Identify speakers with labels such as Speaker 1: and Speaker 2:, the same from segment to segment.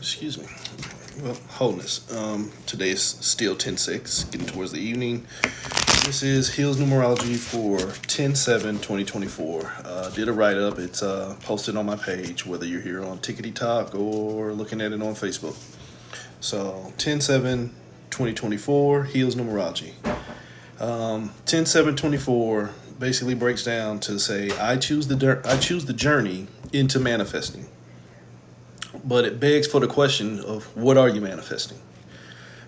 Speaker 1: Excuse me. Well, wholeness. Today is still 10-6, getting towards the evening. This is Heels Numerology for 10/7/2024. Did a write-up. It's posted on my page, whether you're here on Tickety Talk or looking at it on Facebook. So 10/7/2024, Heels Numerology. 10/7/24 basically breaks down to say I choose the journey into manifesting. But it begs for the question of what are you manifesting?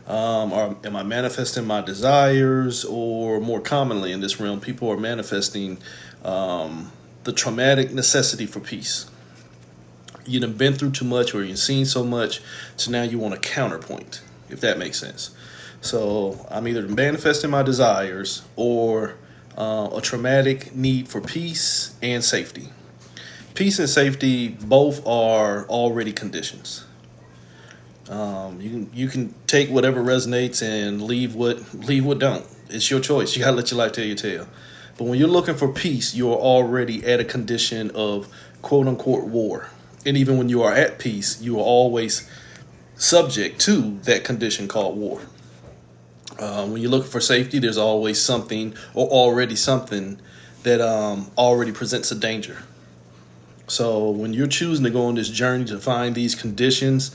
Speaker 1: Am I manifesting my desires, or more commonly in this realm, people are manifesting the traumatic necessity for peace? You've been through too much, or you've seen so much, so now you want a counterpoint, if that makes sense. So I'm either manifesting my desires or a traumatic need for peace and safety. Peace and safety both are already conditions. You can take whatever resonates and leave what don't. It's your choice. You gotta let your life tell your tale. But when you're looking for peace, you are already at a condition of quote unquote war. And even when you are at peace, you are always subject to that condition called war. When you're looking for safety, there's always something or already something that already presents a danger. So when you're choosing to go on this journey to find these conditions,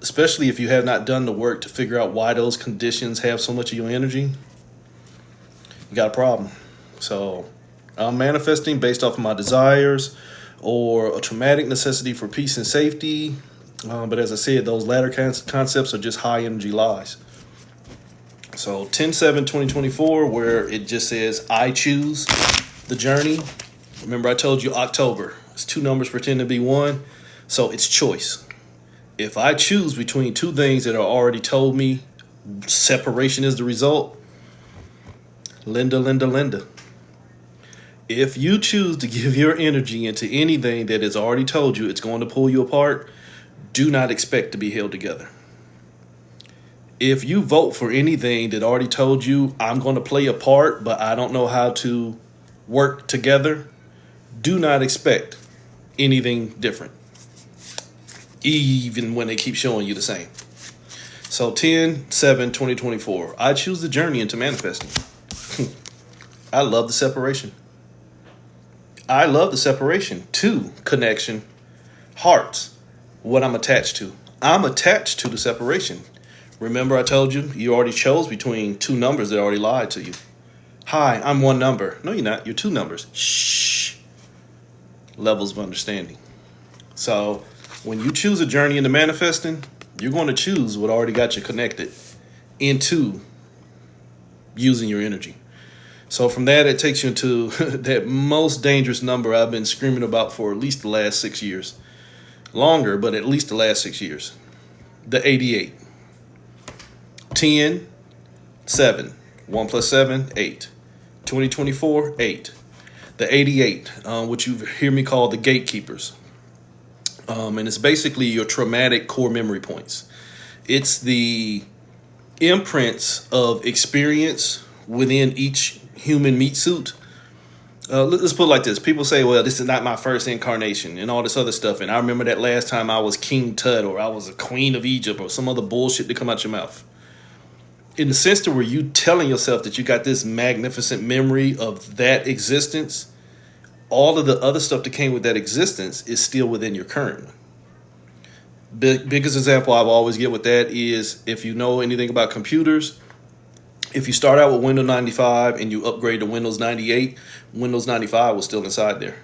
Speaker 1: especially if you have not done the work to figure out why those conditions have so much of your energy, you got a problem. So I'm manifesting based off of my desires or a traumatic necessity for peace and safety. But as I said, those latter concepts are just high energy lies. So 10/7/2024, where it just says I choose the journey. Remember I told you October. It's two numbers pretend to be one. So it's choice. If I choose between two things that are already told me separation is the result, Linda. If you choose to give your energy into anything that has already told you it's going to pull you apart, do not expect to be held together. If you vote for anything that already told you I'm going to play a part, but I don't know how to work together, do not expect anything different, even when they keep showing you the same. So 10/7/2024, I choose the journey into manifesting. I love the separation. I love the separation. Two, connection. Hearts, what I'm attached to. I'm attached to the separation. Remember I told you, you already chose between two numbers that already lied to you. Hi, I'm one number. No, you're not. You're two numbers. Shh. Levels of understanding. So when you choose a journey into manifesting, you're going to choose what already got you connected into using your energy. So from that, it takes you into that most dangerous number I've been screaming about for at least the last 6 years. Longer, but at least the last 6 years. The 88. 10, 7. 1 plus 7, 8. 2024, 8. The 88, which you hear me call the gatekeepers. And it's basically your traumatic core memory points. It's the imprints of experience within each human meat suit. Let's put it like this. People say, well, this is not my first incarnation and all this other stuff. And I remember that last time I was King Tut or I was a queen of Egypt or some other bullshit that come out your mouth. In the sense to where you telling yourself that you got this magnificent memory of that existence, all of the other stuff that came with that existence is still within your current one. Biggest example I've always get with that is if you know anything about computers, if you start out with Windows 95 and you upgrade to Windows 98, Windows 95 was still inside there.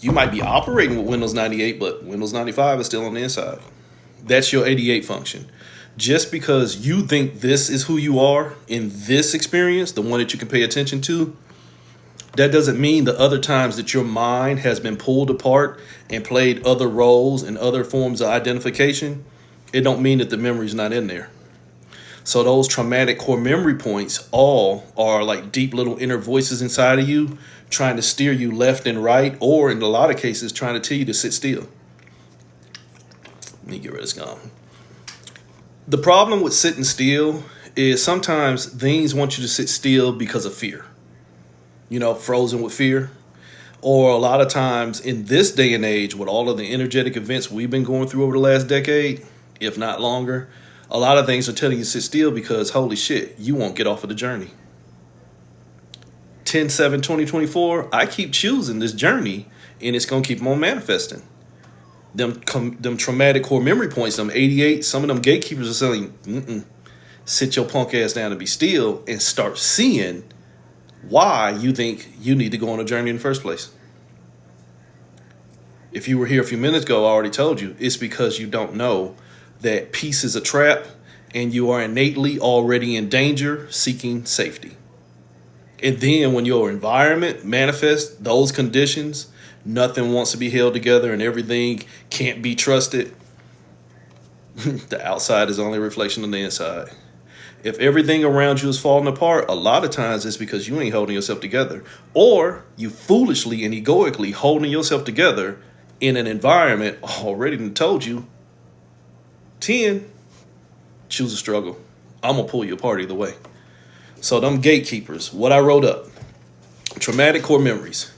Speaker 1: You might be operating with Windows 98, but Windows 95 is still on the inside. That's your 88 function. Just because you think this is who you are in this experience, the one that you can pay attention to, that doesn't mean the other times that your mind has been pulled apart and played other roles and other forms of identification, it don't mean that the memory's not in there. So those traumatic core memory points all are like deep little inner voices inside of you trying to steer you left and right, or in a lot of cases trying to tell you to sit still. Let me get rid of this gum. The problem with sitting still is sometimes things want you to sit still because of fear. Frozen with fear. Or a lot of times in this day and age, with all of the energetic events we've been going through over the last decade, if not longer, a lot of things are telling you to sit still because holy shit, you won't get off of the journey. 10/7/2024, I keep choosing this journey and it's going to keep on manifesting. Them traumatic core memory points, them 88, some of them gatekeepers are saying, sit your punk ass down and be still and start seeing why you think you need to go on a journey in the first place. If you were here a few minutes ago, I already told you, it's because you don't know that peace is a trap and you are innately already in danger seeking safety. And then when your environment manifests those conditions, nothing wants to be held together and everything can't be trusted, the outside is only a reflection of the inside. If everything around you is falling apart, a lot of times it's because you ain't holding yourself together. Or you foolishly and egoically holding yourself together in an environment already told you, 10, choose a struggle. I'm going to pull you apart either way. So them gatekeepers, what I wrote up, traumatic core memories.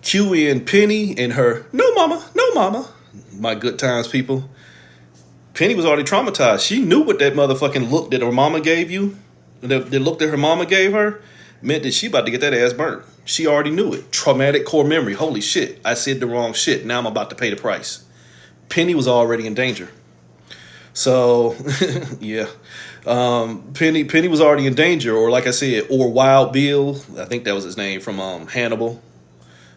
Speaker 1: Cue in Penny and her, no mama, no mama. My good times, people. Penny was already traumatized. She knew what that motherfucking look that her mama gave you, the look that her mama gave her, meant that she about to get that ass burnt. She already knew it. Traumatic core memory. Holy shit, I said the wrong shit. Now I'm about to pay the price. Penny was already in danger. So, yeah. Penny was already in danger, or like I said, or Wild Bill. I think that was his name from Hannibal.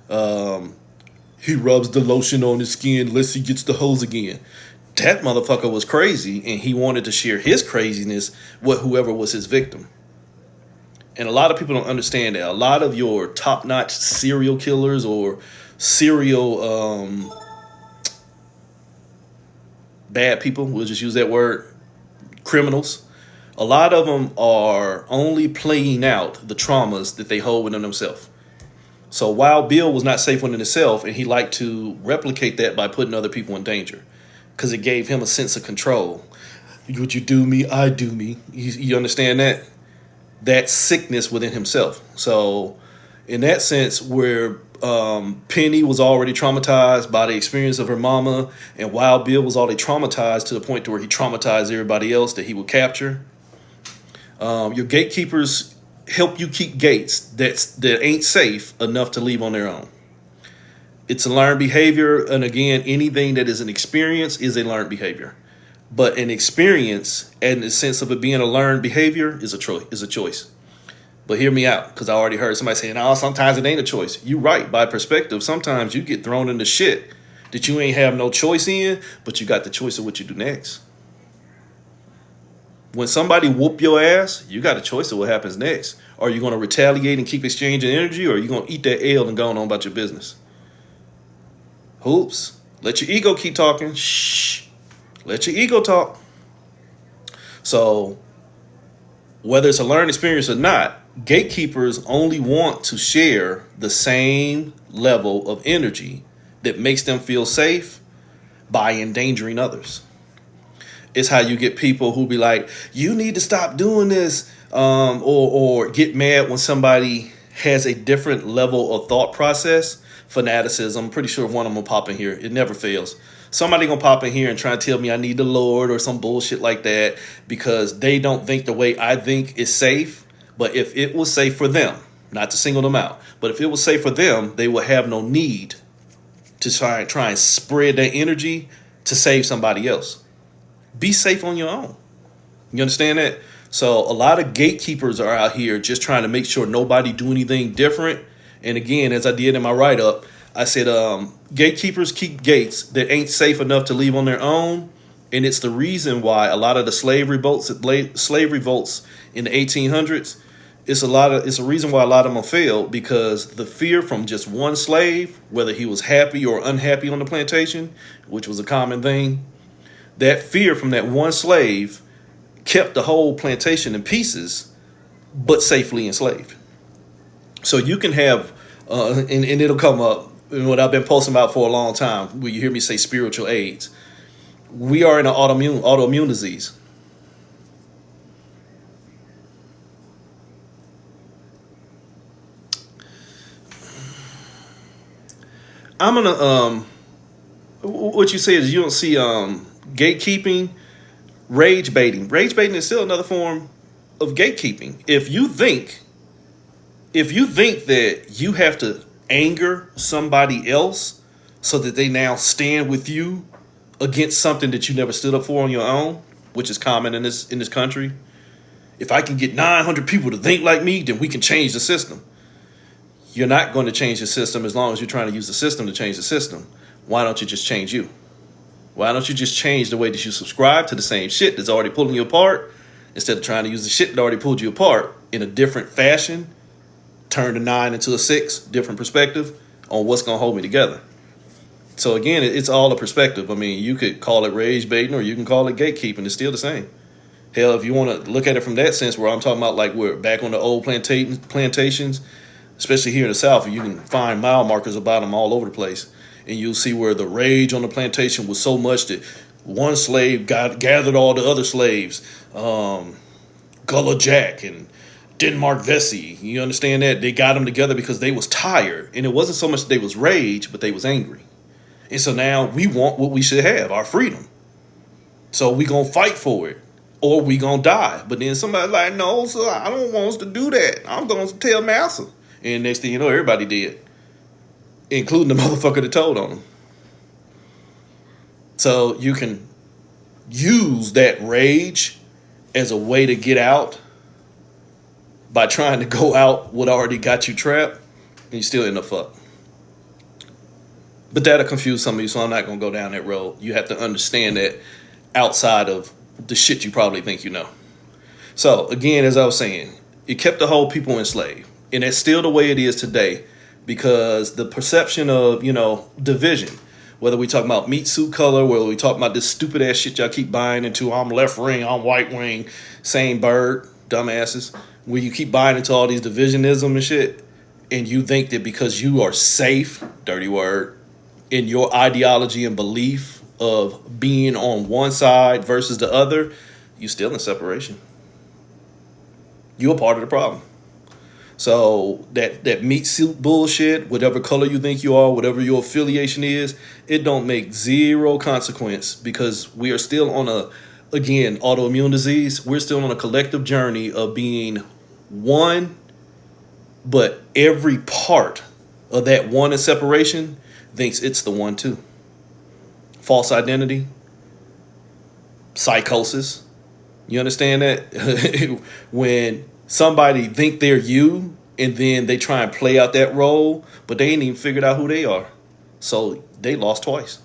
Speaker 1: He rubs the lotion on his skin unless he gets the hose again. That motherfucker was crazy, and he wanted to share his craziness with whoever was his victim. And a lot of people don't understand that. A lot of your top-notch serial killers or serial bad people, we'll just use that word, criminals, a lot of them are only playing out the traumas that they hold within themselves. So Wild Bill was not safe within himself, and he liked to replicate that by putting other people in danger, because it gave him a sense of control. Would you do me? I do me. You understand that? That sickness within himself. So in that sense, where Penny was already traumatized by the experience of her mama, and Wild Bill was already traumatized to the point to where he traumatized everybody else that he would capture. Your gatekeepers help you keep gates that ain't safe enough to leave on their own. It's a learned behavior, and again, anything that is an experience is a learned behavior. But an experience, and the sense of it being a learned behavior, is a choice. But hear me out, because I already heard somebody saying, "Oh, sometimes it ain't a choice." You're right. By perspective, sometimes you get thrown into shit that you ain't have no choice in, but you got the choice of what you do next. When somebody whoop your ass, you got a choice of what happens next. Are you going to retaliate and keep exchanging energy, or are you going to eat that L and go on about your business? Hoops. Let your ego keep talking. Shh. Let your ego talk. So, whether it's a learned experience or not, gatekeepers only want to share the same level of energy that makes them feel safe by endangering others. It's how you get people who be like, you need to stop doing this, or get mad when somebody has a different level of thought process. Fanaticism. I'm pretty sure one of them will pop in here. It never fails. Somebody gonna pop in here and try to tell me I need the Lord or some bullshit like that because they don't think the way I think is safe. But if it was safe for them, not to single them out, but if it was safe for them, they would have no need to try and spread that energy to save somebody else. Be safe on your own. You understand that? So a lot of gatekeepers are out here just trying to make sure nobody do anything different. And again, as I did in my write-up, I said gatekeepers keep gates that ain't safe enough to leave on their own. And it's the reason why a lot of the slave revolts in the 1800s, it's a reason why a lot of them failed, because the fear from just one slave, whether he was happy or unhappy on the plantation, which was a common thing, that fear from that one slave kept the whole plantation in pieces, but safely enslaved. So you can have, and it'll come up, what I've been posting about for a long time, where you hear me say spiritual AIDS. We are in an autoimmune disease. I'm gonna what you say is you don't see gatekeeping, rage baiting. Rage baiting is still another form of gatekeeping. If you think that you have to anger somebody else so that they now stand with you against something that you never stood up for on your own, which is common in this country. If I can get 900 people to think like me, then we can change the system. You're not going to change the system as long as you're trying to use the system to change the system. Why don't you just change you? Why don't you just change the way that you subscribe to the same shit that's already pulling you apart, instead of trying to use the shit that already pulled you apart in a different fashion, turn the 9 into a 6, different perspective on what's going to hold me together. So again, it's all a perspective. I mean, you could call it rage baiting or you can call it gatekeeping. It's still the same. Hell, if you want to look at it from that sense, where I'm talking about like we're back on the old plantations, especially here in the South, you can find mile markers about them all over the place. And you'll see where the rage on the plantation was so much that one slave gathered all the other slaves, Gullah Jack and Denmark Vesey. You understand that? They got them together because they was tired. And it wasn't so much that they was rage, but they was angry. And so now we want what we should have, our freedom. So we going to fight for it or we going to die. But then somebody like, no, sir, I don't want us to do that. I'm going to tell Massa. And next thing you know, everybody did, including the motherfucker that told on them. So you can use that rage as a way to get out by trying to go out what already got you trapped, and you still end up fucked. But that'll confuse some of you, so I'm not going to go down that road. You have to understand that outside of the shit you probably think you know. So, again, as I was saying, it kept the whole people enslaved. And that's still the way it is today, because the perception of, division, whether we talk about meat suit color, whether we talk about this stupid ass shit y'all keep buying into, I'm left wing, I'm right wing, same bird, dumbasses, where you keep buying into all these divisionism and shit, and you think that because you are safe, dirty word, in your ideology and belief of being on one side versus the other, you still in separation. You're a part of the problem. So that meat suit bullshit, whatever color you think you are, whatever your affiliation is, it don't make zero consequence, because we are still on autoimmune disease. We're still on a collective journey of being one, but every part of that one in separation thinks it's the one too. False identity, psychosis. You understand that? When somebody think they're you and then they try and play out that role, but they ain't even figured out who they are. So they lost twice.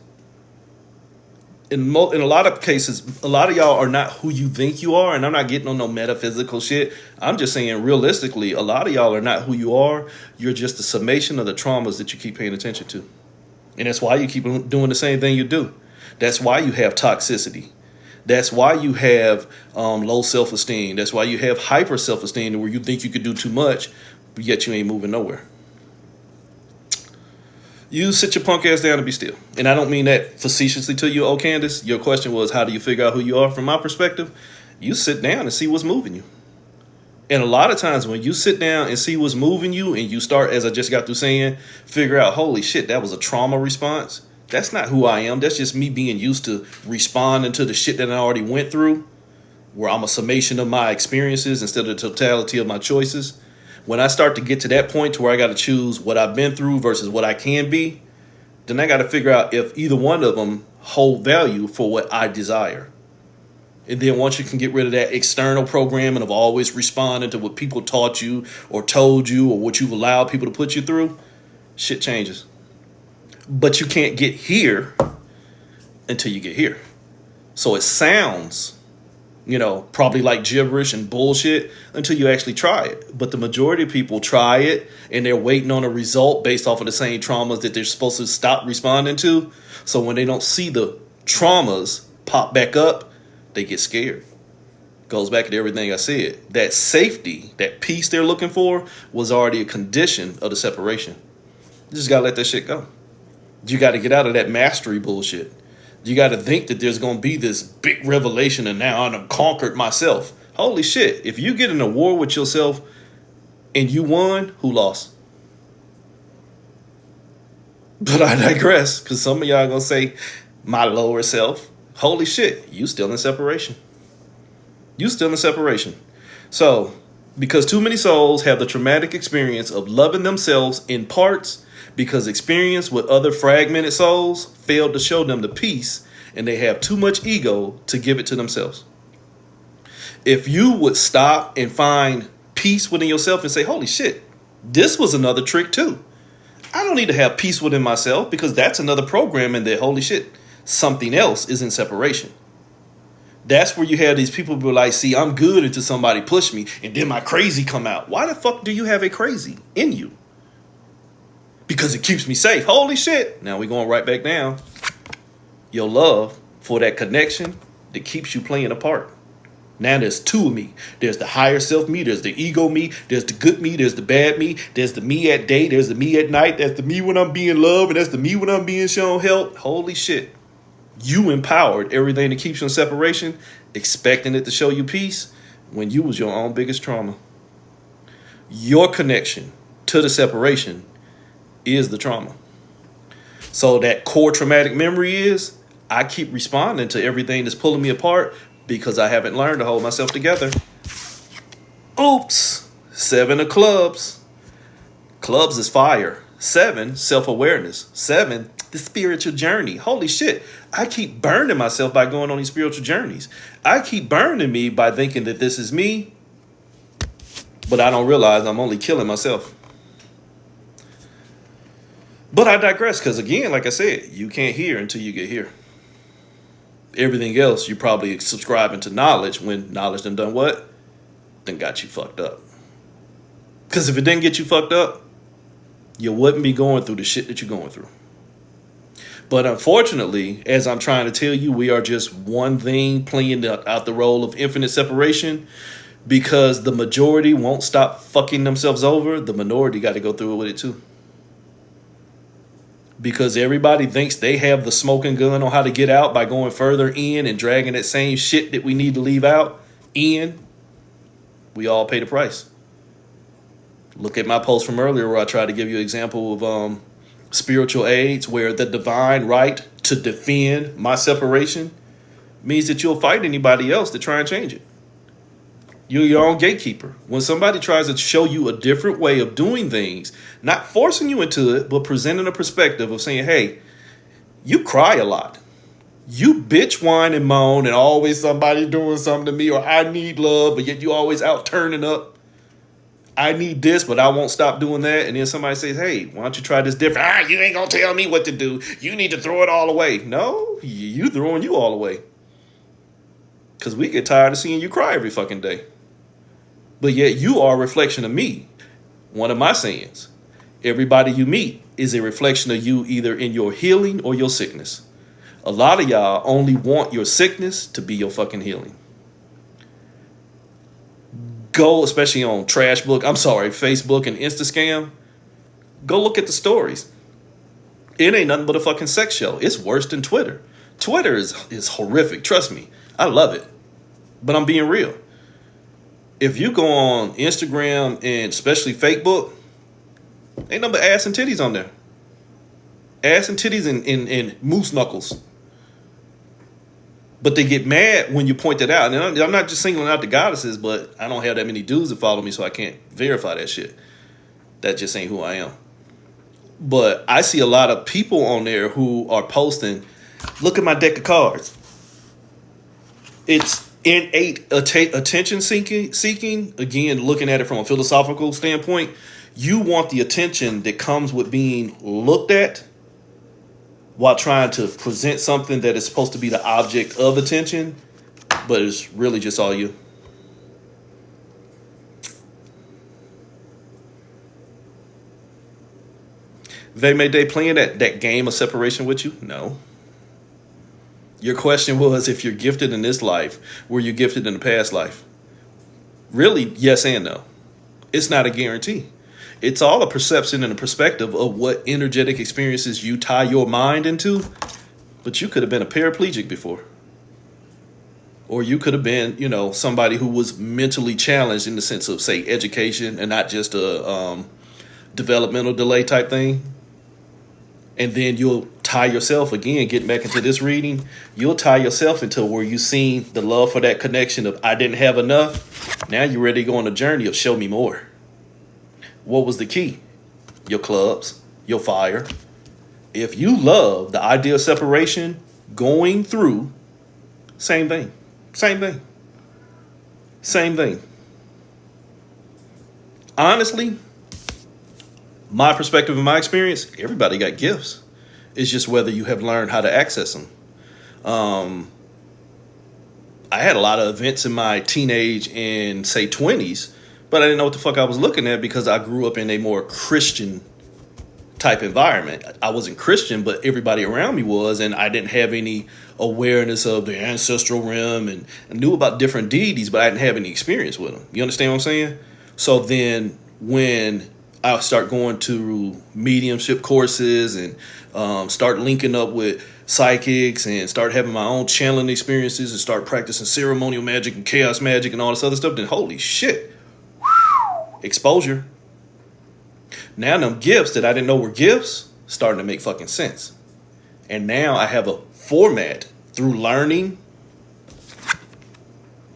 Speaker 1: In a lot of cases, a lot of y'all are not who you think you are, and I'm not getting on no metaphysical shit. I'm just saying realistically, a lot of y'all are not who you are. You're just the summation of the traumas that you keep paying attention to. And that's why you keep doing the same thing you do. That's why you have toxicity. That's why you have low self-esteem. That's why you have hyper self-esteem, where you think you could do too much, but yet you ain't moving nowhere. You sit your punk ass down and be still. And I don't mean that facetiously to you, oh Candace. Your question was, how do you figure out who you are? From my perspective, you sit down and see what's moving you. And a lot of times when you sit down and see what's moving you, and you start, as I just got through saying, figure out, holy shit, that was a trauma response. That's not who I am. That's just me being used to responding to the shit that I already went through, where I'm a summation of my experiences instead of the totality of my choices. When I start to get to that point to where I got to choose what I've been through versus what I can be, then I got to figure out if either one of them hold value for what I desire. And then once you can get rid of that external programming of always responding to what people taught you or told you or what you've allowed people to put you through, shit changes. But you can't get here until you get here. So it sounds, probably like gibberish and bullshit until you actually try it. But the majority of people try it and they're waiting on a result based off of the same traumas that they're supposed to stop responding to. So when they don't see the traumas pop back up, they get scared. Goes back to everything I said. That safety, that peace they're looking for was already a condition of the separation. You just got to let that shit go. You got to get out of that mastery bullshit. You got to think that there's going to be this big revelation and now I've conquered myself. Holy shit. If you get in a war with yourself and you won, who lost? But I digress, because some of y'all gonna say, my lower self. Holy shit, you still in separation. You still in separation. So, because too many souls have the traumatic experience of loving themselves in parts, because experience with other fragmented souls failed to show them the peace, and they have too much ego to give it to themselves. If you would stop and find peace within yourself and say, holy shit, this was another trick too. I don't need to have peace within myself, because that's another program, and that, holy shit, something else is in separation. That's where you have these people who are like, see, I'm good until somebody push me, and then my crazy come out. Why the fuck do you have a crazy in you? Because it keeps me safe. Holy shit. Now we're going right back down. Your love for that connection that keeps you playing a part. Now there's two of me. There's the higher self me. There's the ego me. There's the good me. There's the bad me. There's the me at day. There's the me at night. That's the me when I'm being loved. And that's the me when I'm being shown help. Holy shit. You empowered everything that keeps you in separation, expecting it to show you peace when you was your own biggest trauma. Your connection to the separation is the trauma. So that core traumatic memory is, I keep responding to everything that's pulling me apart because I haven't learned to hold myself together. Oops. 7 of clubs. Clubs is fire. 7, self-awareness. 7, the spiritual journey. Holy shit. I keep burning myself by going on these spiritual journeys. I keep burning me by thinking that this is me, but I don't realize I'm only killing myself. But I digress, because again, like I said, you can't hear until you get here. Everything else, you're probably subscribing to knowledge when knowledge done what? Then got you fucked up. Because if it didn't get you fucked up, you wouldn't be going through the shit that you're going through. But unfortunately, as I'm trying to tell you, we are just one thing playing out the role of infinite separation, because the majority won't stop fucking themselves over. The minority got to go through it with it too. Because everybody thinks they have the smoking gun on how to get out by going further in and dragging that same shit that we need to leave out in. We all pay the price. Look at my post from earlier where I tried to give you an example of spiritual aids, where the divine right to defend my separation means that you'll fight anybody else to try and change it. You're your own gatekeeper. When somebody tries to show you a different way of doing things, not forcing you into it, but presenting a perspective of saying, hey, you cry a lot. You bitch, whine, and moan, and always somebody doing something to me, or I need love, but yet you always out turning up. I need this, but I won't stop doing that. And then somebody says, hey, why don't you try this different? You ain't going to tell me what to do. You need to throw it all away. No, you throwing you all away. Because we get tired of seeing you cry every fucking day. But yet you are a reflection of me. One of my sayings, everybody you meet is a reflection of you, either in your healing or your sickness. A lot of y'all only want your sickness to be your fucking healing. Go, especially on Facebook and Instascam, go look at the stories. It ain't nothing but a fucking sex show. It's worse than Twitter. Twitter is horrific. Trust me. I love it. But I'm being real. If you go on Instagram and especially Facebook, ain't nothing but ass and titties on there. Ass and titties and moose knuckles. But they get mad when you point that out. And I'm not just singling out the goddesses, but I don't have that many dudes that follow me, so I can't verify that shit. That just ain't who I am. But I see a lot of people on there who are posting, look at my deck of cards. It's innate attention seeking. Again, looking at it from a philosophical standpoint, you want the attention that comes with being looked at, while trying to present something that is supposed to be the object of attention, but it's really just all you. May they playing that game of separation with you? No. Your question was, if you're gifted in this life, were you gifted in the past life? Really, yes and no. It's not a guarantee. It's all a perception and a perspective of what energetic experiences you tie your mind into. But you could have been a paraplegic before. Or you could have been, somebody who was mentally challenged in the sense of, say, education and not just a developmental delay type thing. And then you'll tie yourself again, getting back into this reading, you'll tie yourself into where you seen the love for that connection of I didn't have enough. Now you're ready to go on a journey of show me more. What was the key? Your clubs, your fire. If you love the idea of separation, going through, same thing. Same thing. Same thing. Honestly, my perspective and my experience, everybody got gifts. It's just whether you have learned how to access them. I had a lot of events in my teenage and say 20s, but I didn't know what the fuck I was looking at because I grew up in a more Christian type environment. I wasn't Christian, but everybody around me was, and I didn't have any awareness of the ancestral realm and I knew about different deities, but I didn't have any experience with them. You understand what I'm saying? So then when I start going to mediumship courses and start linking up with psychics and start having my own channeling experiences and start practicing ceremonial magic and chaos magic and all this other stuff, then holy shit, exposure. Now them gifts that I didn't know were gifts starting to make fucking sense. And now I have a format through learning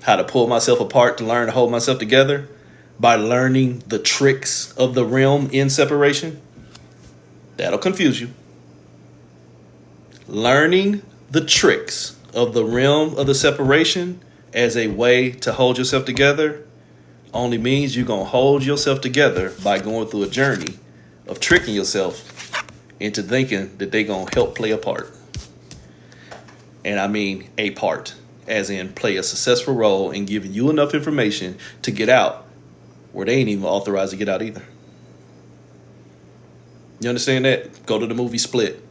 Speaker 1: how to pull myself apart to learn to hold myself together by learning the tricks of the realm in separation. That'll confuse you. Learning the tricks of the realm of the separation as a way to hold yourself together only means you're going to hold yourself together by going through a journey of tricking yourself into thinking that they're going to help play a part. And I mean a part, as in play a successful role in giving you enough information to get out where they ain't even authorized to get out either. You understand that? Go to the movie Split.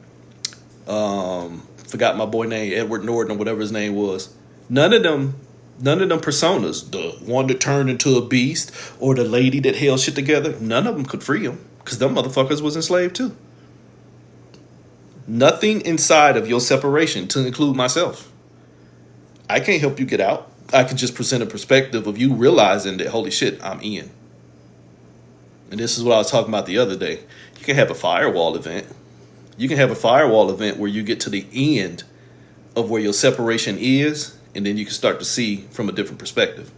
Speaker 1: Forgot my boy name, Edward Norton or whatever his name was. None of them personas, the one that turned into a beast or the lady that held shit together, none of them could free him because them motherfuckers was enslaved too. Nothing inside of your separation, to include myself. I can't help you get out. I can just present a perspective of you realizing that, holy shit, I'm in. And this is what I was talking about the other day. You can have a firewall event. You can have a firewall event where you get to the end of where your separation is, and then you can start to see from a different perspective.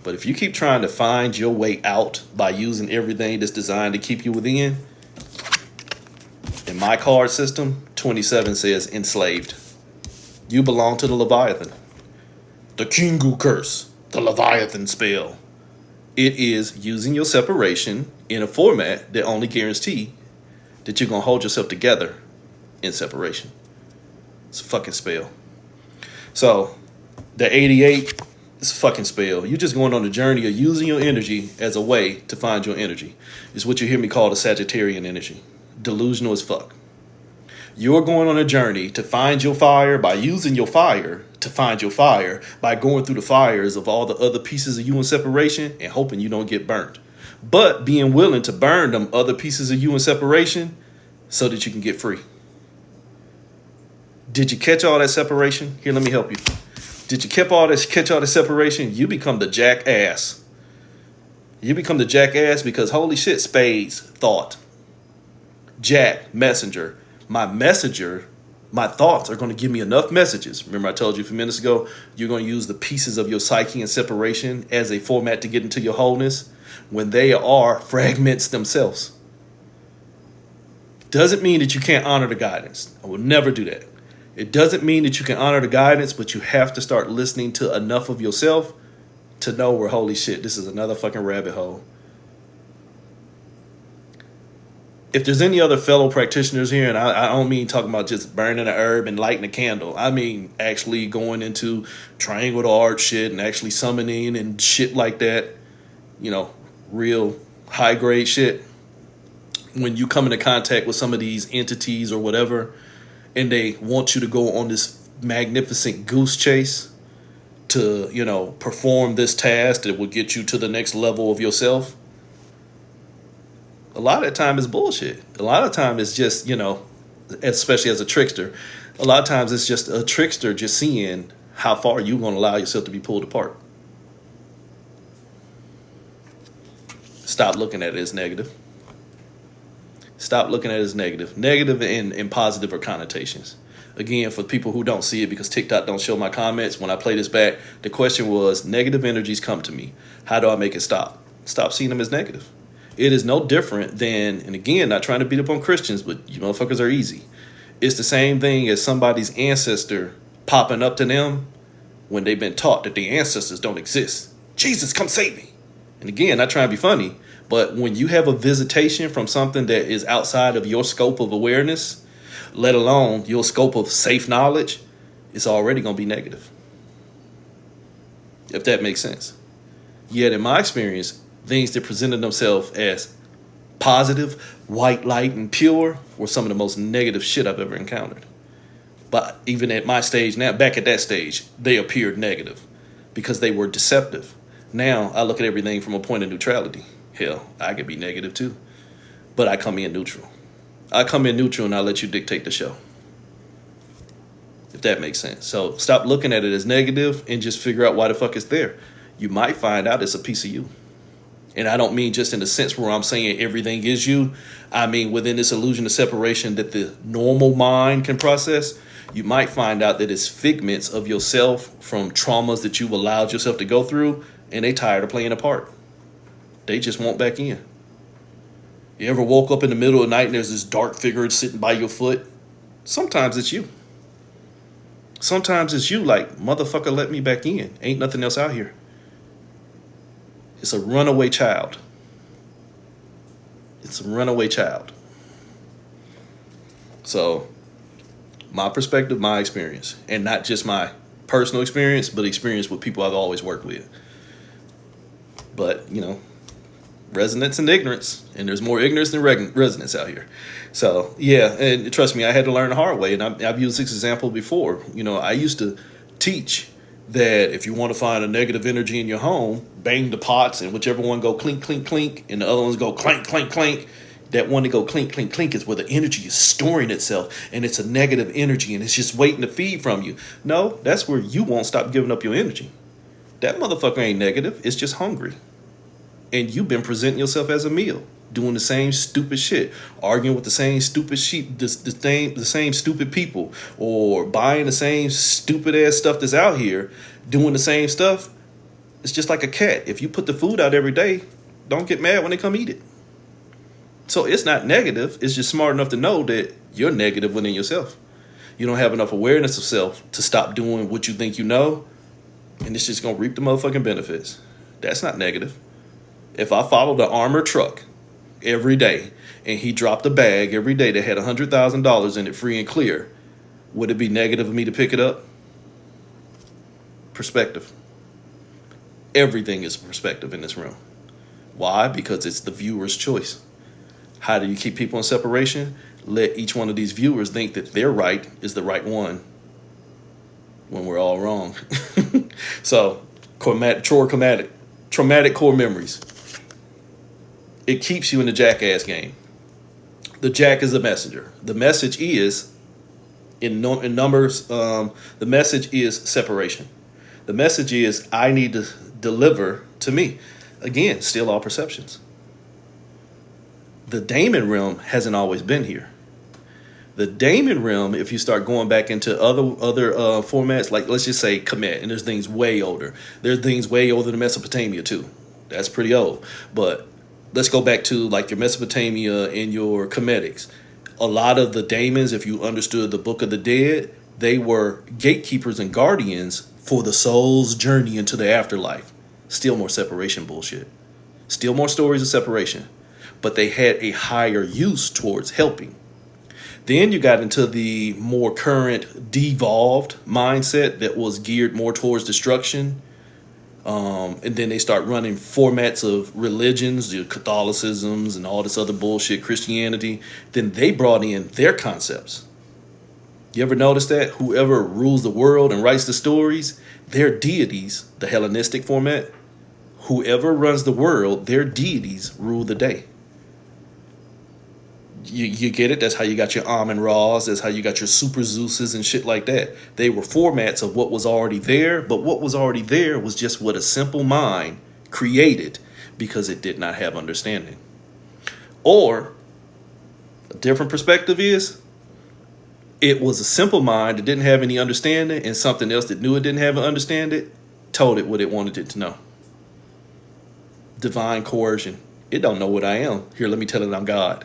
Speaker 1: But if you keep trying to find your way out by using everything that's designed to keep you within, in my card system, 27 says enslaved. You belong to the Leviathan. The Kingu curse, the Leviathan spell. It is using your separation in a format that only guarantees that you're going to hold yourself together in separation. It's a fucking spell. So, the 88 is a fucking spell. You're just going on a journey of using your energy as a way to find your energy. It's what you hear me call the Sagittarian energy. Delusional as fuck. You're going on a journey to find your fire by using your fire to find your fire by going through the fires of all the other pieces of you in separation and hoping you don't get burnt. But being willing to burn them other pieces of you in separation so that you can get free. Did you catch all that separation? Here, let me help you. Did you catch all this separation? You become the jackass. You become the jackass because holy shit, spades, thought. Jack, messenger. My messenger, my thoughts are going to give me enough messages. Remember I told you a few minutes ago, you're going to use the pieces of your psyche and separation as a format to get into your wholeness when they are fragments themselves. Doesn't mean that you can't honor the guidance. I will never do that. It doesn't mean that you can honor the guidance, but you have to start listening to enough of yourself to know where, holy shit, this is another fucking rabbit hole. If there's any other fellow practitioners here, and I don't mean talking about just burning an herb and lighting a candle. I mean actually going into triangle art shit and actually summoning and shit like that. You know, real high grade shit. When you come into contact with some of these entities or whatever, and they want you to go on this magnificent goose chase to, you know, perform this task that will get you to the next level of yourself. A lot of the time it's bullshit. A lot of the time it's just, you know, especially as a trickster, a lot of times it's just a trickster just seeing how far you're going to allow yourself to be pulled apart. Stop looking at it as negative. Stop looking at it as negative. Negative and positive are connotations. Again, for people who don't see it because TikTok don't show my comments, when I play this back, the question was, negative energies come to me. How do I make it stop? Stop seeing them as negative. It is no different than, and again, not trying to beat up on Christians, but you motherfuckers are easy. It's the same thing as somebody's ancestor popping up to them when they've been taught that the ancestors don't exist. Jesus, come save me. And again, not trying to be funny, but when you have a visitation from something that is outside of your scope of awareness, let alone your scope of safe knowledge, it's already going to be negative. If that makes sense. Yet in my experience, things that presented themselves as positive, white light, and pure were some of the most negative shit I've ever encountered. But even at my stage now, back at that stage, they appeared negative because they were deceptive. Now I look at everything from a point of neutrality. Hell, I could be negative too, but I come in neutral. I come in neutral and I let you dictate the show. If that makes sense. So stop looking at it as negative and just figure out why the fuck it's there. You might find out it's a piece of you. And I don't mean just in the sense where I'm saying everything is you. I mean within this illusion of separation that the normal mind can process, you might find out that it's figments of yourself from traumas that you've allowed yourself to go through, and they tired of playing a part. They just want back in. You ever woke up in the middle of the night and there's this dark figure sitting by your foot? Sometimes it's you. Sometimes it's you like, motherfucker, let me back in. Ain't nothing else out here. It's a runaway child. It's a runaway child. So, my perspective, my experience, and not just my personal experience, but experience with people I've always worked with. But, you know, resonance and ignorance, and there's more ignorance than resonance out here. So, yeah, and trust me, I had to learn the hard way, and I've used this example before. You know, I used to teach that if you want to find a negative energy in your home, bang the pots, and whichever one go clink, clink, clink, and the other ones go clank, clank, clank. That one that go clink, clink, clink is where the energy is storing itself, and it's a negative energy, and it's just waiting to feed from you. No, that's where you won't stop giving up your energy. That motherfucker ain't negative. It's just hungry. And you've been presenting yourself as a meal, doing the same stupid shit, arguing with the same stupid sheep, the same stupid people, or buying the same stupid ass stuff that's out here, doing the same stuff. It's just like a cat. If you put the food out every day, don't get mad when they come eat it. So it's not negative. It's just smart enough to know that you're negative within yourself. You don't have enough awareness of self to stop doing what you think you know, and it's just going to reap the motherfucking benefits. That's not negative. If I followed the armored truck every day and he dropped a bag every day that had $100,000 in it free and clear, would it be negative of me to pick it up? Perspective. Everything is perspective in this room. Why? Because it's the viewer's choice. How do you keep people in separation? Let each one of these viewers think that their right is the right one when we're all wrong. So, traumatic core memories. It keeps you in the jackass game. The jack is the messenger. The message is, in numbers, the message is separation. The message is, I need to deliver to me. Again, still all perceptions. The daemon realm hasn't always been here. The daemon realm, if you start going back into other formats, like let's just say Kemet, and there's things way older. There's things way older than Mesopotamia too. That's pretty old. But let's go back to like your Mesopotamia and your Kemetics. A lot of the daemons, if you understood the Book of the Dead, they were gatekeepers and guardians for the soul's journey into the afterlife. Still more separation bullshit. Still more stories of separation. But they had a higher use towards helping. Then you got into the more current devolved mindset that was geared more towards destruction. And then they start running formats of religions, the Catholicisms and all this other bullshit, Christianity. Then they brought in their concepts. You ever notice that? Whoever rules the world and writes the stories, their deities, the Hellenistic format, whoever runs the world, their deities rule the day. You get it? That's how you got your Amun-Ra's. That's how you got your Super Zeuses and shit like that. They were formats of what was already there, but what was already there was just what a simple mind created because it did not have understanding. Or different perspective is it was a simple mind that didn't have any understanding, and something else that knew it didn't have an understanding told it what it wanted it to know. Divine coercion. It don't know what I am. Here, let me tell it I'm God.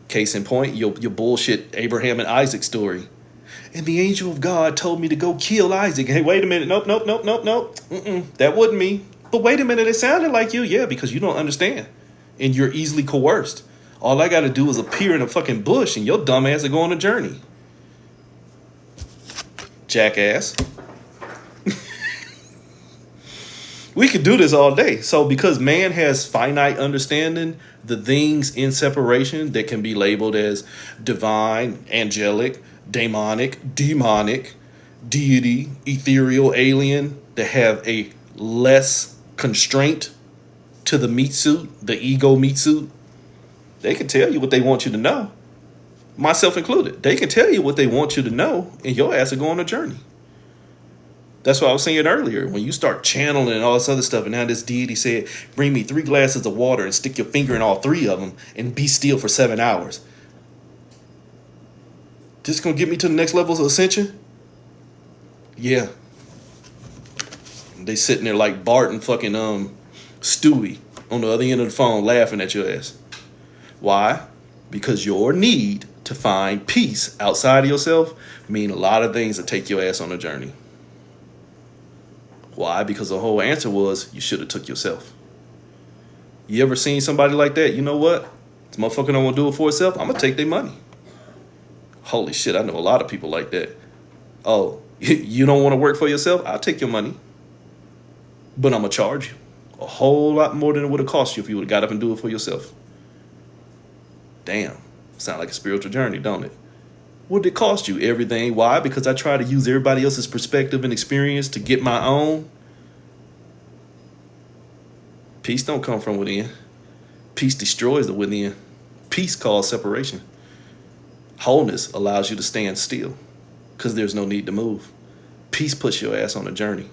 Speaker 1: Case in point, your bullshit Abraham and Isaac story. And the angel of God told me to go kill Isaac. Hey, wait a minute. Nope. That wasn't me. But wait a minute. It sounded like you. Yeah, because you don't understand. And you're easily coerced. All I got to do is appear in a fucking bush and your dumb ass will go on a journey. Jackass. We could do this all day. So because man has finite understanding, the things in separation that can be labeled as divine, angelic, demonic, deity, ethereal, alien, that have a less constraint to the meat suit, the ego meat suit, they can tell you what they want you to know. Myself included. They can tell you what they want you to know, and your ass will go on a journey. That's what I was saying earlier. When you start channeling and all this other stuff, and now this deity said, bring me 3 glasses of water and stick your finger in all 3 of them and be still for 7 hours. This gonna get me to the next levels of ascension? Yeah. They sitting there like Bart and fucking Stewie on the other end of the phone laughing at your ass. Why? Because your need to find peace outside of yourself mean a lot of things that take your ass on a journey. Why? Because the whole answer was you should have took yourself. You ever seen somebody like that? You know what? This motherfucker don't want to do it for itself. I'm going to take their money. Holy shit, I know a lot of people like that. Oh, you don't want to work for yourself? I'll take your money. But I'm going to charge you a whole lot more than it would have cost you if you would have got up and do it for yourself. Damn. Sound like a spiritual journey, don't it? What did it cost you? Everything. Why? Because I try to use everybody else's perspective and experience to get my own. Peace don't come from within. Peace destroys the within. Peace causes separation. Wholeness allows you to stand still because there's no need to move. Peace puts your ass on a journey.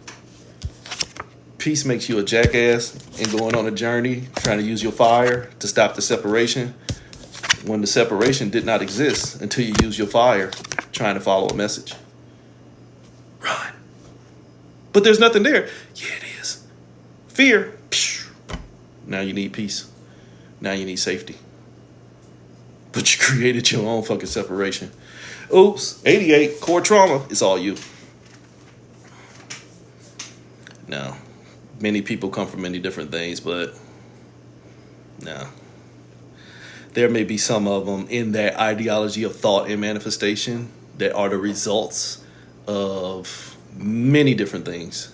Speaker 1: Peace makes you a jackass and going on a journey, trying to use your fire to stop the separation, when the separation did not exist until you use your fire trying to follow a message. Run. But there's nothing there. Yeah, it is. Fear. Now you need peace. Now you need safety. But you created your own fucking separation. Oops. 88. Core trauma. It's all you. Now, many people come from many different things, but no. There may be some of them in that ideology of thought and manifestation that are the results of many different things.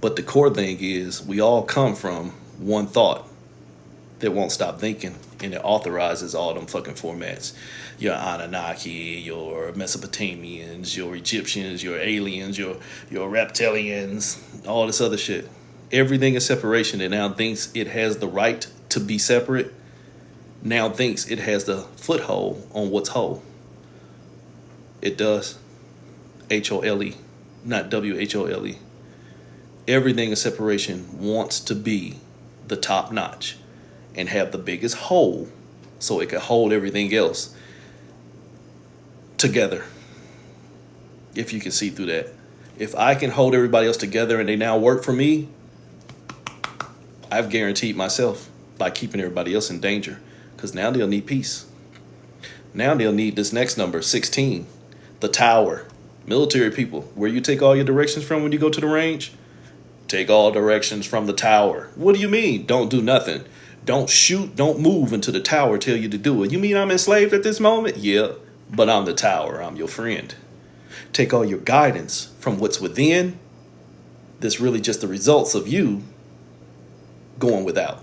Speaker 1: But the core thing is we all come from one thought that won't stop thinking, and it authorizes all them fucking formats. Your Anunnaki, your Mesopotamians, your Egyptians, your aliens, your reptilians, all this other shit. Everything is separation that now thinks it has the right to be separate. Now thinks it has the foothold on what's whole. It does. H-O-L-E, not W-H-O-L-E. Everything in separation wants to be the top notch and have the biggest hole so it can hold everything else together. If you can see through that. If I can hold everybody else together and they now work for me, I've guaranteed myself by keeping everybody else in danger. Because now they'll need peace. Now they'll need this next number, 16. The tower. Military people, where you take all your directions from when you go to the range? Take all directions from the tower. What do you mean? Don't do nothing. Don't shoot, don't move until the tower tell you to do it. You mean I'm enslaved at this moment? Yeah, but I'm the tower. I'm your friend. Take all your guidance from what's within. That's really just the results of you going without.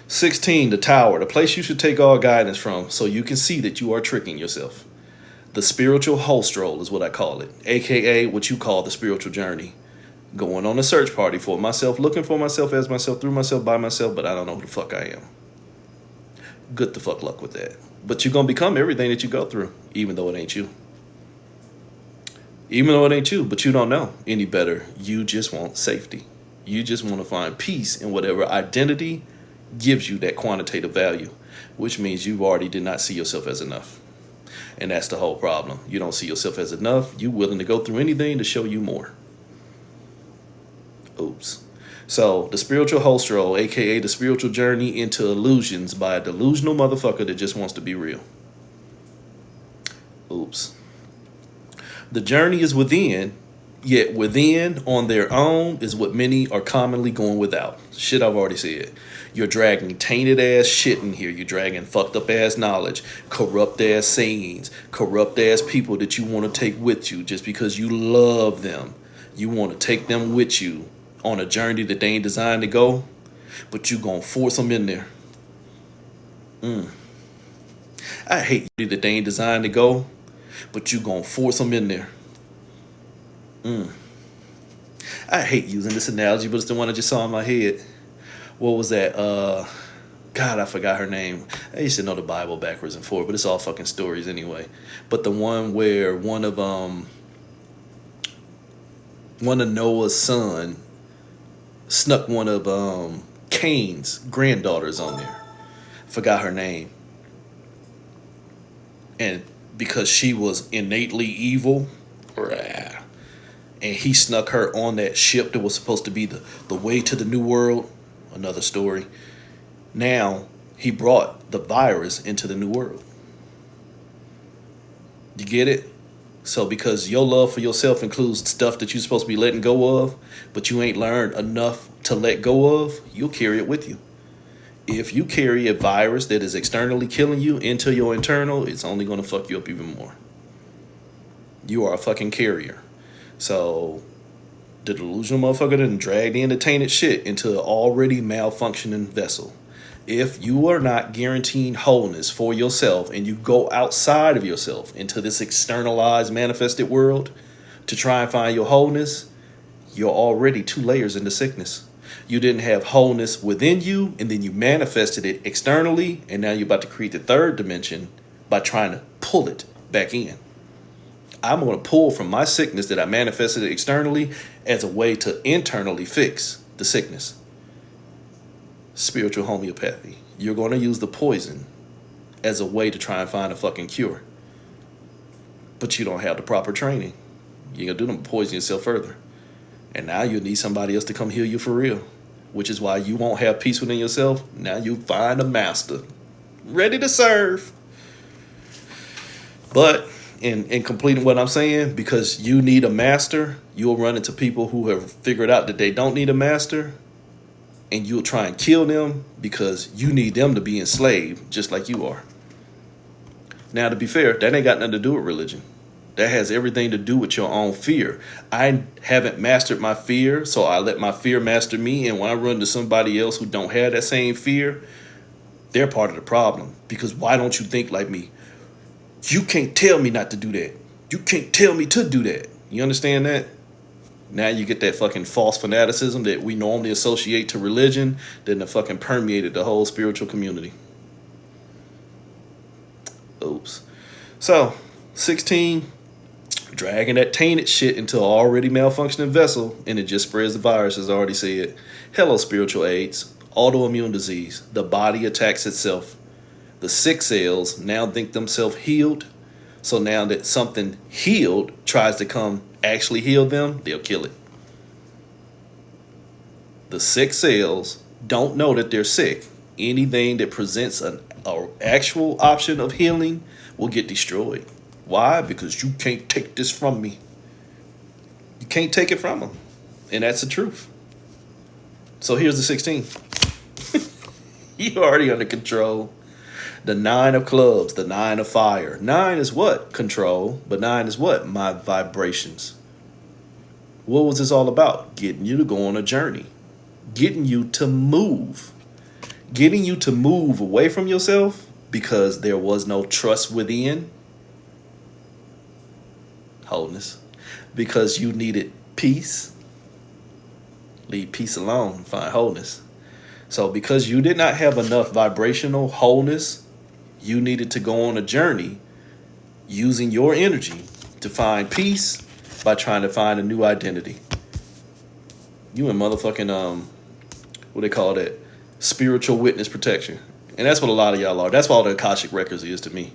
Speaker 1: 16, the tower, the place you should take all guidance from so you can see that you are tricking yourself. The spiritual whole stroll is what I call it, aka what you call the spiritual journey. Going on a search party for myself, looking for myself, as myself, through myself, by myself, but I don't know who the fuck I am. Good the fuck luck with that. But you're going to become everything that you go through, even though it ain't you. Even though it ain't you, but you don't know any better. You just want safety. You just want to find peace in whatever identity gives you that quantitative value, which means you already did not see yourself as enough. And that's the whole problem. You don't see yourself as enough. You're willing to go through anything to show you more. Oops. So the spiritual hostro, aka the spiritual journey into illusions by a delusional motherfucker that just wants to be real. Oops. The journey is within, yet within on their own is what many are commonly going without. Shit I've already said. You're dragging tainted ass shit in here. You're dragging fucked up ass knowledge, corrupt ass sayings, corrupt ass people that you want to take with you just because you love them. You want to take them with you on a journey that they ain't designed to go, but you gonna force them in there. I hate that they ain't designed to go, but you gonna force them in there. I hate using this analogy, but it's the one I just saw in my head. What was that? God, I forgot her name. I used to know the Bible backwards and forward, but it's all fucking stories anyway. But the one where one of Noah's son snuck one of Cain's granddaughters on there. Forgot her name. And because she was innately evil, and he snuck her on that ship that was supposed to be the way to the new world. Another story. Now he brought the virus into the new world. You get it? So because your love for yourself includes stuff that you're supposed to be letting go of, but you ain't learned enough to let go of, you'll carry it with you. If you carry a virus that is externally killing you into your internal, it's only going to fuck you up even more. You are a fucking carrier. So the delusional motherfucker done dragged the tainted shit into an already malfunctioning vessel. If you are not guaranteeing wholeness for yourself and you go outside of yourself into this externalized manifested world to try and find your wholeness, you're already 2 layers into sickness. You didn't have wholeness within you, and then you manifested it externally, and now you're about to create the 3rd dimension by trying to pull it back in. I'm going to pull from my sickness that I manifested externally as a way to internally fix the sickness. Spiritual homeopathy. You're going to use the poison as a way to try and find a fucking cure. But you don't have the proper training. You're going to do them poison yourself further. And now you need somebody else to come heal you for real. Which is why you won't have peace within yourself. Now you find a master ready to serve. But in completing what I'm saying, because you need a master, you'll run into people who have figured out that they don't need a master, and you'll try and kill them because you need them to be enslaved just like you are. Now, to be fair, that ain't got nothing to do with religion. That has everything to do with your own fear. I haven't mastered my fear, so I let my fear master me, and when I run to somebody else who don't have that same fear, they're part of the problem. Because why don't you think like me? You can't tell me not to do that. You can't tell me to do that. You understand that? Now you get that fucking false fanaticism that we normally associate to religion that fucking permeated the whole spiritual community. Oops. So, 16, dragging that tainted shit into an already malfunctioning vessel, and it just spreads the virus, as I already said. Hello, spiritual AIDS. Autoimmune disease. The body attacks itself. The sick cells now think themselves healed. So now that something healed tries to come actually heal them, they'll kill it. The sick cells don't know that they're sick. Anything that presents an actual option of healing will get destroyed. Why? Because you can't take this from me. You can't take it from them. And that's the truth. So here's the 16. You're already under control. The 9 of clubs, the 9 of fire. 9 is what? Control. But 9 is what? My vibrations. What was this all about? Getting you to go on a journey. Getting you to move. Getting you to move away from yourself because there was no trust within. Wholeness. Because you needed peace. Leave peace alone and find wholeness. So because you did not have enough vibrational wholeness, you needed to go on a journey using your energy to find peace by trying to find a new identity. You in motherfucking, what they call that? Spiritual witness protection. And that's what a lot of y'all are. That's what all the Akashic Records is to me.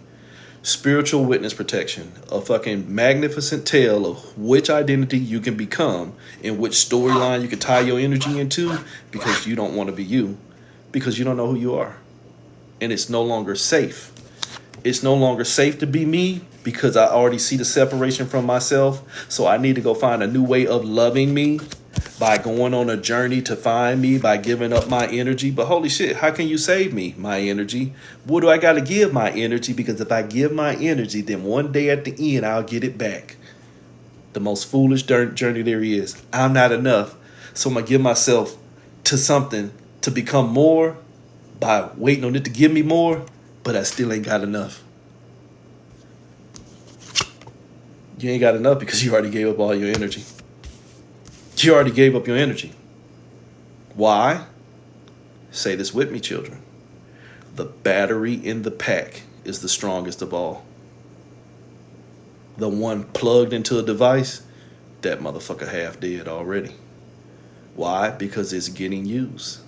Speaker 1: Spiritual witness protection. A fucking magnificent tale of which identity you can become and which storyline you can tie your energy into because you don't want to be you. Because you don't know who you are. And it's no longer safe. It's no longer safe to be me because I already see the separation from myself. So I need to go find a new way of loving me by going on a journey to find me, by giving up my energy. But holy shit, how can you save me, my energy? What do I got to give my energy? Because if I give my energy, then one day at the end, I'll get it back. The most foolish journey there is. I'm not enough. So I'm going to give myself to something to become more by waiting on it to give me more, but I still ain't got enough. You ain't got enough because you already gave up all your energy. You already gave up your energy. Why? Say this with me, children. The battery in the pack is the strongest of all. The one plugged into a device, that motherfucker half dead already. Why? Because it's getting used.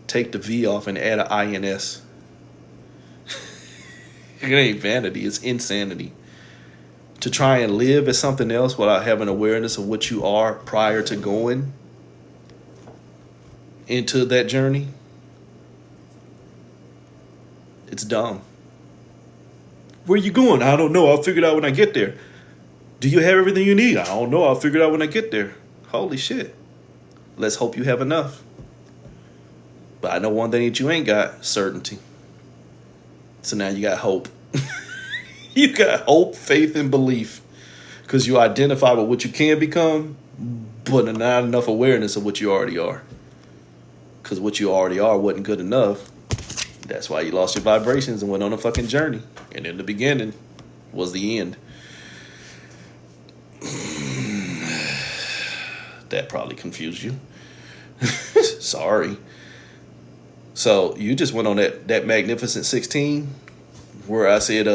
Speaker 1: Take the V off and add an INS. It ain't vanity, it's insanity. To try and live as something else without having awareness of what you are prior to going into that journey, it's dumb. Where you going? I don't know. I'll figure it out when I get there. Do you have everything you need? I don't know. I'll figure it out when I get there. Holy shit. Let's hope you have enough. But I know one thing that you ain't got, certainty. So now you got hope. You got hope, faith, and belief. Because you identify with what you can become, but not enough awareness of what you already are. Because what you already are wasn't good enough. That's why you lost your vibrations and went on a fucking journey. And in the beginning was the end. That probably confused you. Sorry. So you just went on that Magnificent 16 where I said,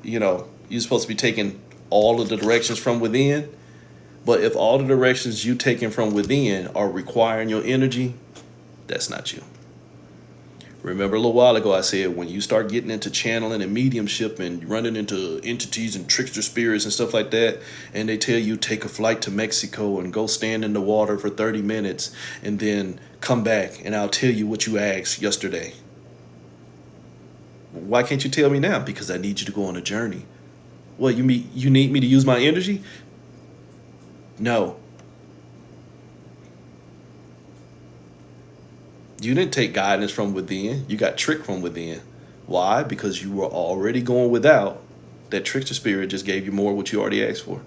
Speaker 1: you're supposed to be taking all of the directions from within. But if all the directions you taking from within are requiring your energy, that's not you. Remember a little while ago I said when you start getting into channeling and mediumship and running into entities and trickster spirits and stuff like that, and they tell you take a flight to Mexico and go stand in the water for 30 minutes and then come back and I'll tell you what you asked yesterday. Why can't you tell me now? Because I need you to go on a journey. What, you need me to use my energy? No. You didn't take guidance from within. You got tricked from within. Why? Because you were already going without. That trickster spirit just gave you more of what you already asked for.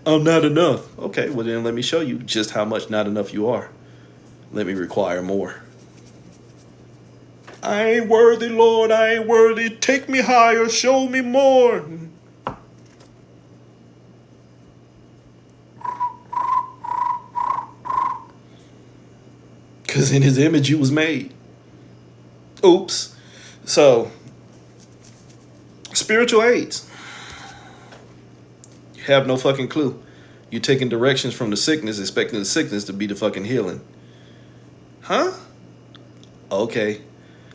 Speaker 1: I'm not enough. Okay, well then let me show you just how much not enough you are. Let me require more. I ain't worthy, Lord. I ain't worthy. Take me higher. Show me more. Because in his image you was made. Oops. So, spiritual aids. You have no fucking clue. You're taking directions from the sickness, expecting the sickness to be the fucking healing. Huh? Okay.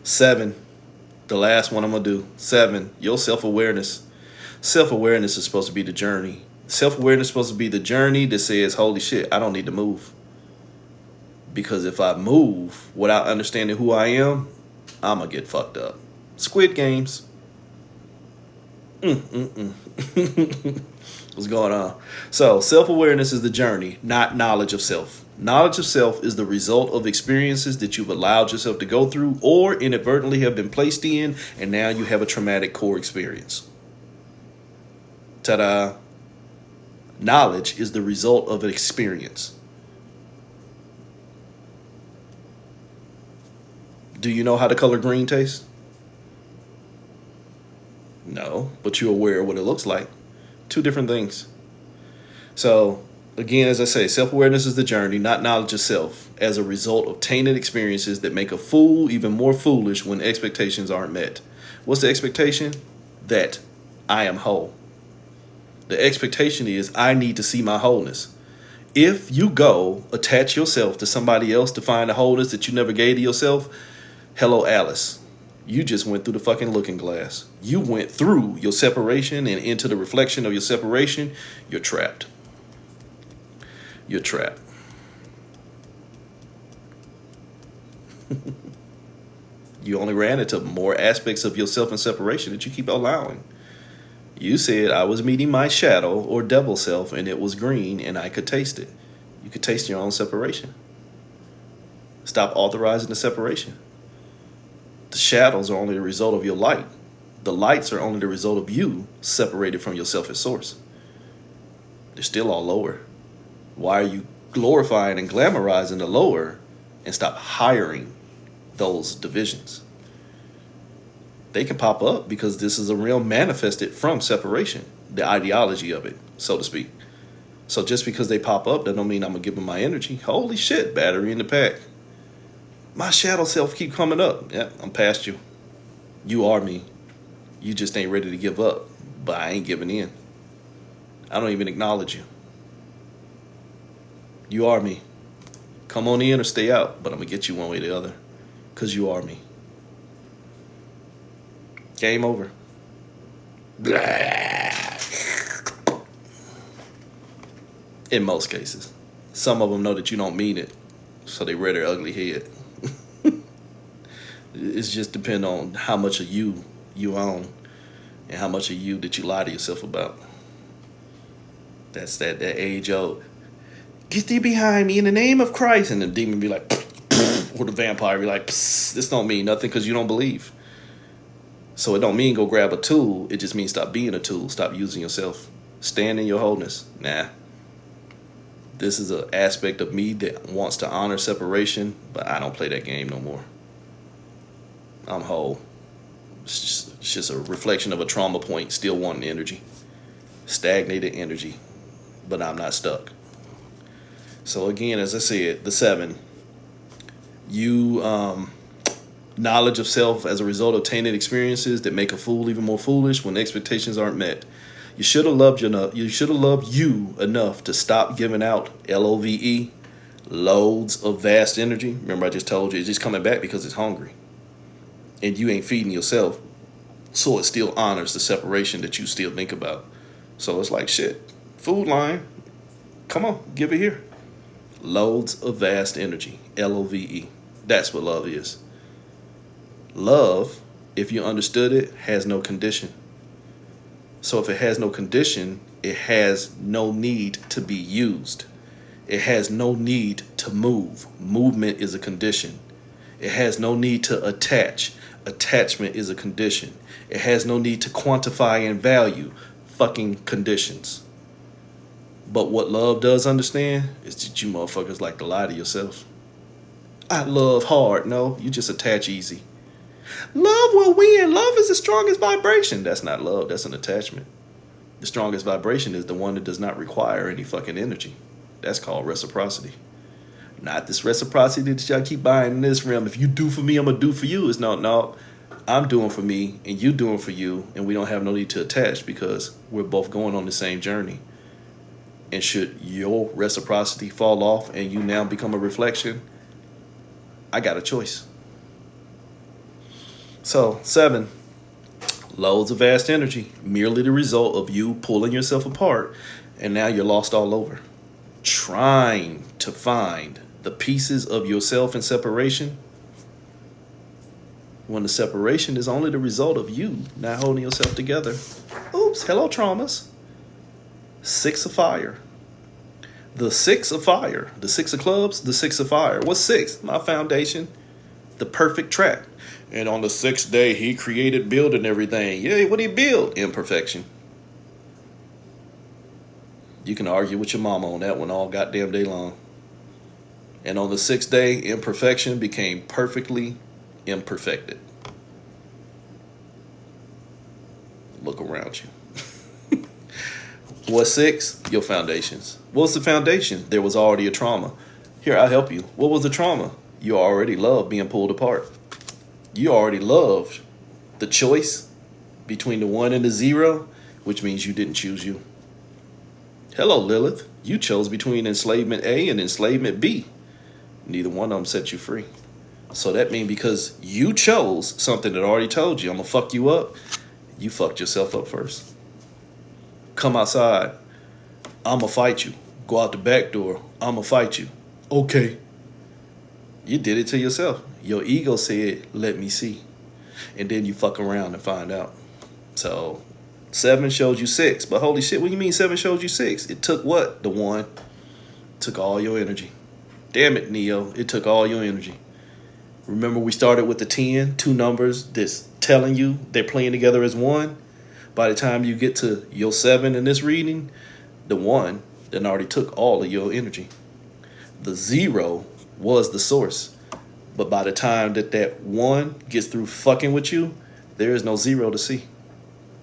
Speaker 1: 7. The last one I'm going to do. 7. Your self-awareness. Self-awareness is supposed to be the journey. Self-awareness is supposed to be the journey that says, holy shit, I don't need to move. Because if I move without understanding who I am, I'm going to get fucked up. Squid Games. What's going on? So, self-awareness is the journey, not knowledge of self. Knowledge of self is the result of experiences that you've allowed yourself to go through or inadvertently have been placed in, and now you have a traumatic core experience. Ta-da. Knowledge is the result of an experience. Do you know how the color green tastes? No, but you're aware of what it looks like. 2 different things. So, again, as I say, self-awareness is the journey, not knowledge of self, as a result of tainted experiences that make a fool even more foolish when expectations aren't met. What's the expectation? That I am whole. The expectation is I need to see my wholeness. If you go attach yourself to somebody else to find a wholeness that you never gave to yourself, hello, Alice. You just went through the fucking looking glass. You went through your separation and into the reflection of your separation. You're trapped. You're trapped. You only ran into more aspects of yourself in separation that you keep allowing. You said I was meeting my shadow or devil self and it was green and I could taste it. You could taste your own separation. Stop authorizing the separation. The shadows are only the result of your light. The lights are only the result of you separated from yourself as source. They're still all lower. Why are you glorifying and glamorizing the lower and stop hiring those divisions? They can pop up because this is a realm manifested from separation, the ideology of it, so to speak. So just because they pop up, that don't mean I'm gonna give them my energy. Holy shit, battery in the pack. My shadow self keep coming up. Yeah, I'm past you. You are me. You just ain't ready to give up, but I ain't giving in. I don't even acknowledge you. You are me. Come on in or stay out, but I'm gonna get you one way or the other, because you are me. Game over. In most cases. Some of them know that you don't mean it, so they rear their ugly head. It's just depend on how much of you own and how much of you that you lie to yourself about. That's that age old, get thee behind me in the name of Christ, and the demon be like, or the vampire be like, this don't mean nothing because you don't believe. So it don't mean go grab a tool. It just means stop being a tool. Stop using yourself. Stand in your wholeness. Nah. This is an aspect of me that wants to honor separation, but I don't play that game no more. I'm whole. It's just a reflection of a trauma point, still wanting energy. Stagnated energy, but I'm not stuck. So again, as I said, the 7, knowledge of self as a result of tainted experiences that make a fool even more foolish when expectations aren't met. You should have loved you enough to stop giving out LOVE, loads of vast energy. Remember I just told you it's just coming back because it's hungry. And you ain't feeding yourself. So it still honors the separation that you still think about. So it's like, shit, food line, come on, give it here. Loads of vast energy, LOVE. That's what love is. Love, if you understood it, has no condition. So if it has no condition, it has no need to be used. It has no need to move. Movement is a condition. It has no need to attach. Attachment is a condition. It has no need to quantify and value. Fucking conditions. But what love does understand is that you motherfuckers like to lie to yourself. I love hard. No, you just attach easy. Love will win. Love is the strongest vibration. That's not love. That's an attachment. The strongest vibration is the one that does not require any fucking energy. That's called reciprocity. Not this reciprocity that y'all keep buying in this realm. If you do for me, I'm going to do for you. It's no. I'm doing for me and you doing for you. And we don't have no need to attach because we're both going on the same journey. And should your reciprocity fall off and you now become a reflection, I got a choice. So 7, loads of vast energy, merely the result of you pulling yourself apart, and now you're lost all over. Trying to find the pieces of yourself in separation, when the separation is only the result of you not holding yourself together. Oops, hello traumas. 6 of fire. The 6 of fire. The 6 of clubs, the 6 of fire. What's 6? My foundation. The perfect track. And on the 6th day, he created building everything. Yeah, what did he build? Imperfection. You can argue with your mama on that one all goddamn day long. And on the 6th day, imperfection became perfectly imperfected. Look around you. What's 6? Your foundations. What's the foundation? There was already a trauma. Here, I'll help you. What was the trauma? You already loved being pulled apart. You already loved the choice between the 1 and the 0, which means you didn't choose you. Hello, Lilith. You chose between enslavement A and enslavement B. Neither one of them set you free. So that means because you chose something that already told you, I'm going to fuck you up, you fucked yourself up first. Come outside, I'm going to fight you. Go out the back door, I'm going to fight you. Okay. You did it to yourself. Your ego said, let me see. And then you fuck around and find out. So 7 showed you 6. But holy shit, what do you mean 7 showed you 6? It took what? The 1. Took all your energy. Damn it, Neo. It took all your energy. Remember we started with the 10, 2 numbers that's telling you they're playing together as 1. By the time you get to your 7 in this reading, the 1 then already took all of your energy. The 0 was the source. But by the time that 1 gets through fucking with you, there is no 0 to see.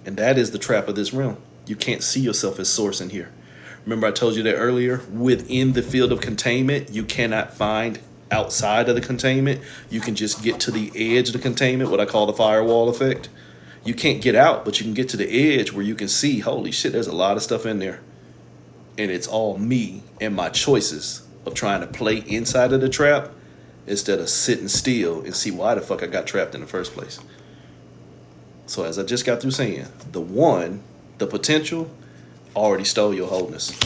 Speaker 1: And that is the trap of this realm. You can't see yourself as source in here. Remember I told you that earlier? Within the field of containment, you cannot find outside of the containment. You can just get to the edge of the containment, what I call the firewall effect. You can't get out, but you can get to the edge where you can see, holy shit, there's a lot of stuff in there. And it's all me and my choices of trying to play inside of the trap instead of sitting still and see why the fuck I got trapped in the first place. So as I just got through saying, the 1, the potential, already stole your wholeness.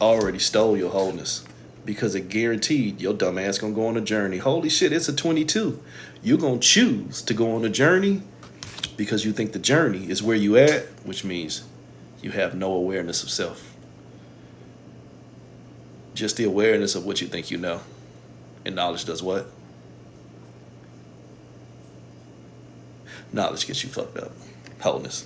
Speaker 1: Already stole your wholeness. Because it guaranteed your dumb ass gonna go on a journey. Holy shit, it's a 22. You're gonna choose to go on a journey because you think the journey is where you at, which means you have no awareness of self. Just the awareness of what you think you know. And knowledge does what? Knowledge gets you fucked up. Wholeness.